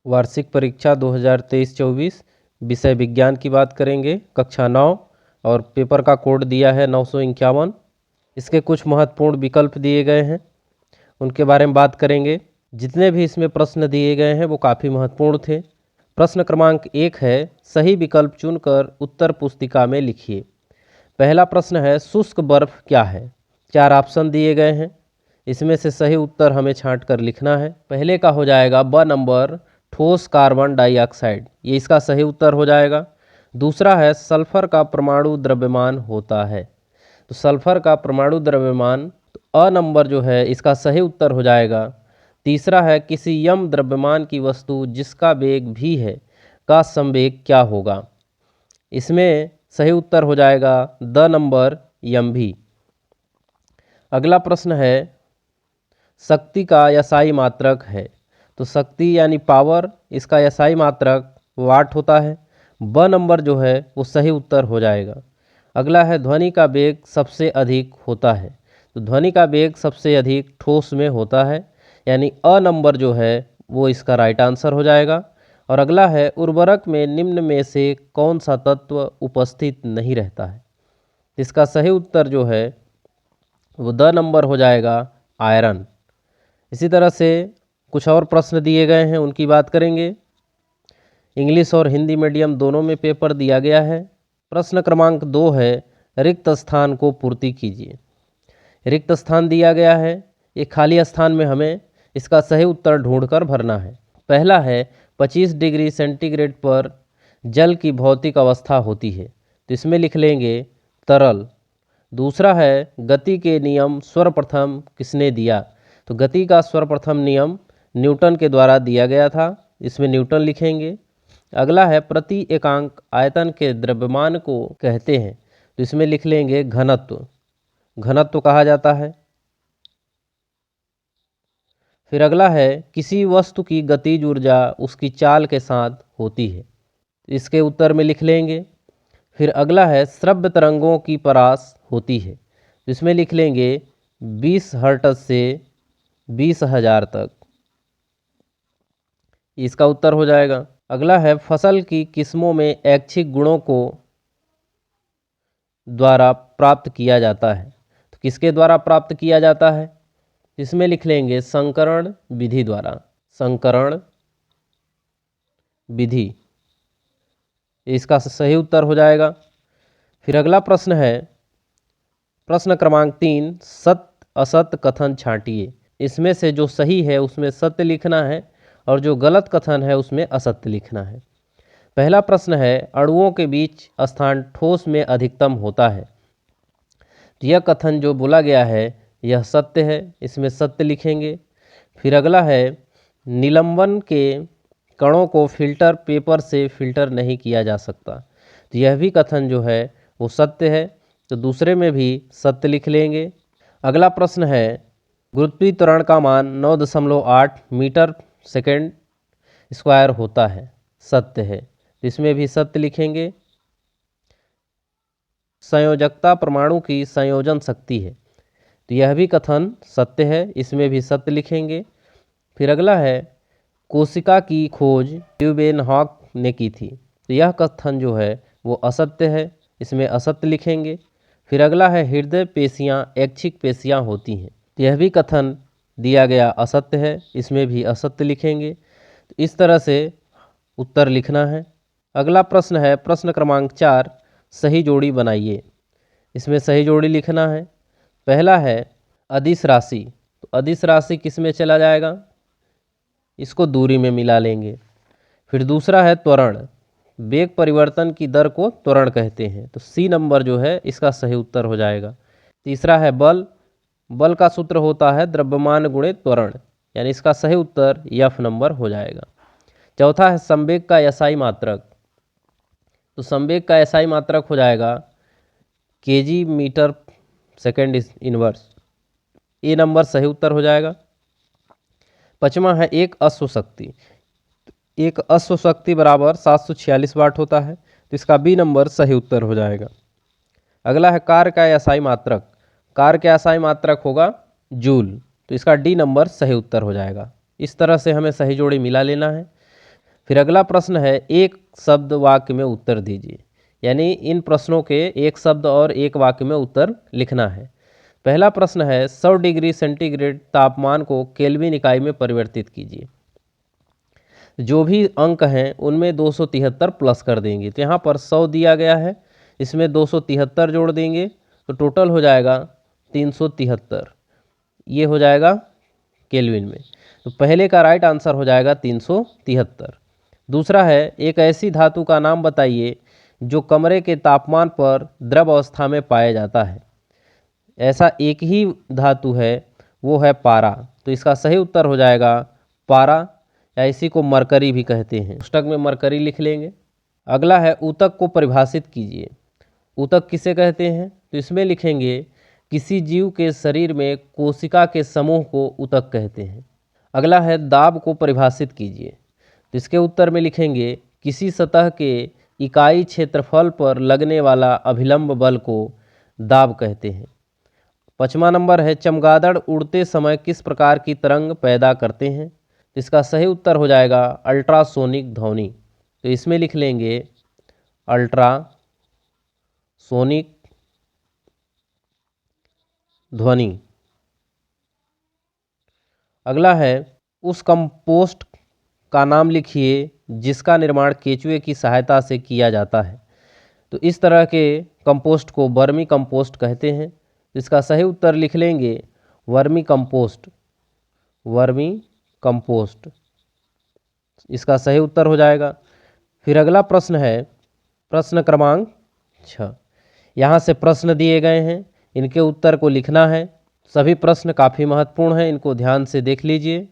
वार्षिक परीक्षा 2023-24 विषय विज्ञान की बात करेंगे, कक्षा 9 और पेपर का कोड दिया है 951। इसके कुछ महत्वपूर्ण विकल्प दिए गए हैं, उनके बारे में बात करेंगे। जितने भी इसमें प्रश्न दिए गए हैं वो काफ़ी महत्वपूर्ण थे। प्रश्न क्रमांक 1 है, सही विकल्प चुनकर उत्तर पुस्तिका में लिखिए। पहला प्रश्न है, शुष्क बर्फ क्या है? 4 ऑप्शन दिए गए हैं, इसमें से सही उत्तर हमें छांट कर लिखना है। पहले का हो जाएगा ब नंबर, ठोस कार्बन डाइऑक्साइड, ये इसका सही उत्तर हो जाएगा। दूसरा है, सल्फर का परमाणु द्रव्यमान होता है, तो सल्फर का परमाणु द्रव्यमान, तो अ नंबर जो है इसका सही उत्तर हो जाएगा। तीसरा है, किसी यम द्रव्यमान की वस्तु जिसका वेग भी है का संवेग क्या होगा? इसमें सही उत्तर हो जाएगा द नंबर यम भी। अगला प्रश्न है, शक्ति का यसाई मात्रक है, तो शक्ति यानी पावर, इसका यसाई मात्रक वाट होता है। ब नंबर जो है वो सही उत्तर हो जाएगा। अगला है, ध्वनि का वेग सबसे अधिक होता है, तो ध्वनि का वेग सबसे अधिक ठोस में होता है, यानी अ नंबर जो है वो इसका राइट आंसर हो जाएगा। और अगला है, उर्वरक में निम्न में से कौन सा तत्व उपस्थित नहीं रहता है? इसका सही उत्तर जो है वो द नंबर हो जाएगा, आयरन। इसी तरह से कुछ और प्रश्न दिए गए हैं, उनकी बात करेंगे। इंग्लिश और हिंदी मीडियम दोनों में पेपर दिया गया है। प्रश्न क्रमांक 2 है, रिक्त स्थान को पूर्ति कीजिए। रिक्त स्थान दिया गया है, एक खाली स्थान में हमें इसका सही उत्तर ढूंढकर भरना है। पहला है, 25 डिग्री सेंटीग्रेड पर जल की भौतिक अवस्था होती है, तो इसमें लिख लेंगे तरल। दूसरा है, गति के नियम सर्वप्रथम किसने दिया? तो गति का सर्वप्रथम नियम न्यूटन के द्वारा दिया गया था, इसमें न्यूटन लिखेंगे। अगला है, प्रति एकांक आयतन के द्रव्यमान को कहते हैं, तो इसमें लिख लेंगे घनत्व, घनत्व कहा जाता है। फिर अगला है, किसी वस्तु की गतिज ऊर्जा उसकी चाल के साथ होती है, इसके उत्तर में लिख लेंगे। फिर अगला है, श्रव्य तरंगों की परास होती है, तो इसमें लिख लेंगे 20 हर्ट्ज से 20,000 तक, इसका उत्तर हो जाएगा। अगला है, फसल की किस्मों में ऐच्छिक गुणों को द्वारा प्राप्त किया जाता है, तो किसके द्वारा प्राप्त किया जाता है? इसमें लिख लेंगे संकरण विधि द्वारा, संकरण विधि, इसका सही उत्तर हो जाएगा। फिर अगला प्रश्न है, प्रश्न क्रमांक 3, सत्य असत्य कथन छांटिए। इसमें से जो सही है उसमें सत्य लिखना है और जो गलत कथन है उसमें असत्य लिखना है। पहला प्रश्न है, अणुओं के बीच स्थान ठोस में अधिकतम होता है, यह कथन जो बोला गया है यह सत्य है, इसमें सत्य लिखेंगे। फिर अगला है, निलंबन के कणों को फिल्टर पेपर से फिल्टर नहीं किया जा सकता, तो यह भी कथन जो है वो सत्य है, तो दूसरे में भी सत्य लिख लेंगे। अगला प्रश्न है, गुरुत्वीय त्वरण का मान 9.8 मीटर सेकेंड स्क्वायर होता है, सत्य है, तो इसमें भी सत्य लिखेंगे। संयोजकता परमाणु की संयोजन शक्ति है, तो यह भी कथन सत्य है, इसमें भी सत्य लिखेंगे। फिर अगला है, कोशिका की खोज ल्यूवेनहॉक ने की थी, तो यह कथन जो है वो असत्य है, इसमें असत्य लिखेंगे। फिर अगला है, हृदय पेशियां ऐच्छिक पेशियां होती हैं, तो यह भी कथन दिया गया असत्य है, इसमें भी असत्य लिखेंगे। तो इस तरह से उत्तर लिखना है। अगला प्रश्न है, प्रश्न क्रमांक 4, सही जोड़ी बनाइए। इसमें सही जोड़ी लिखना है। पहला है, अदिश राशि, तो अदिश राशि किस में चला जाएगा? इसको दूरी में मिला लेंगे। फिर दूसरा है त्वरण, वेग परिवर्तन की दर को त्वरण कहते हैं, तो सी नंबर जो है इसका सही उत्तर हो जाएगा। तीसरा है बल, बल का सूत्र होता है द्रव्यमान गुणे त्वरण, यानी इसका सही उत्तर एफ नंबर हो जाएगा। चौथा है, संवेग का एसआई मात्रक, तो संवेग का एसआई मात्रक हो जाएगा केजी मीटर सेकेंड इनवर्स, ए नंबर सही उत्तर हो जाएगा। पांचवा है, एक अश्वशक्ति, एक अश्वशक्ति बराबर 746 वाट होता है, तो इसका बी नंबर सही उत्तर हो जाएगा। अगला है, कार का एसआई मात्रक, कार का एसआई मात्रक होगा जूल, तो इसका डी नंबर सही उत्तर हो जाएगा। इस तरह से हमें सही जोड़ी मिला लेना है। फिर अगला प्रश्न है एक शब्द वाक्य में उत्तर दीजिए, यानी इन प्रश्नों के एक शब्द और एक वाक्य में उत्तर लिखना है। पहला प्रश्न है 100 डिग्री सेंटीग्रेड तापमान को केल्विन इकाई में परिवर्तित कीजिए। जो भी अंक हैं उनमें 273 प्लस कर देंगे। तो यहाँ पर 100 दिया गया है, इसमें 273 जोड़ देंगे तो टोटल हो जाएगा 373, ये हो जाएगा केल्विन में। तो पहले का राइट आंसर हो जाएगा 373। दूसरा है एक ऐसी धातु का नाम बताइए जो कमरे के तापमान पर द्रव अवस्था में पाया जाता है। ऐसा एक ही धातु है, वो है पारा। तो इसका सही उत्तर हो जाएगा पारा, या इसी को मरकरी भी कहते हैं। पुस्तक में मरकरी लिख लेंगे। अगला है ऊतक को परिभाषित कीजिए। ऊतक किसे कहते हैं? तो इसमें लिखेंगे किसी जीव के शरीर में कोशिका के समूह को ऊतक कहते हैं। अगला है दाब को परिभाषित कीजिए। तो इसके उत्तर में लिखेंगे किसी सतह के इकाई क्षेत्रफल पर लगने वाला अभिलंब बल को दाब कहते हैं। 5वां नंबर है चमगादड़ उड़ते समय किस प्रकार की तरंग पैदा करते हैं? तो इसका सही उत्तर हो जाएगा अल्ट्रासोनिक ध्वनि। तो इसमें लिख लेंगे अल्ट्रासोनिक ध्वनि। अगला है उस कंपोस्ट का नाम लिखिए जिसका निर्माण केचुए की सहायता से किया जाता है। तो इस तरह के कंपोस्ट को वर्मी कंपोस्ट कहते हैं। इसका सही उत्तर लिख लेंगे वर्मी कंपोस्ट। वर्मी कंपोस्ट इसका सही उत्तर हो जाएगा। फिर अगला प्रश्न है प्रश्न क्रमांक 6। यहाँ से प्रश्न दिए गए हैं, इनके उत्तर को लिखना है। सभी प्रश्न काफ़ी महत्वपूर्ण हैं, इनको ध्यान से देख लीजिए।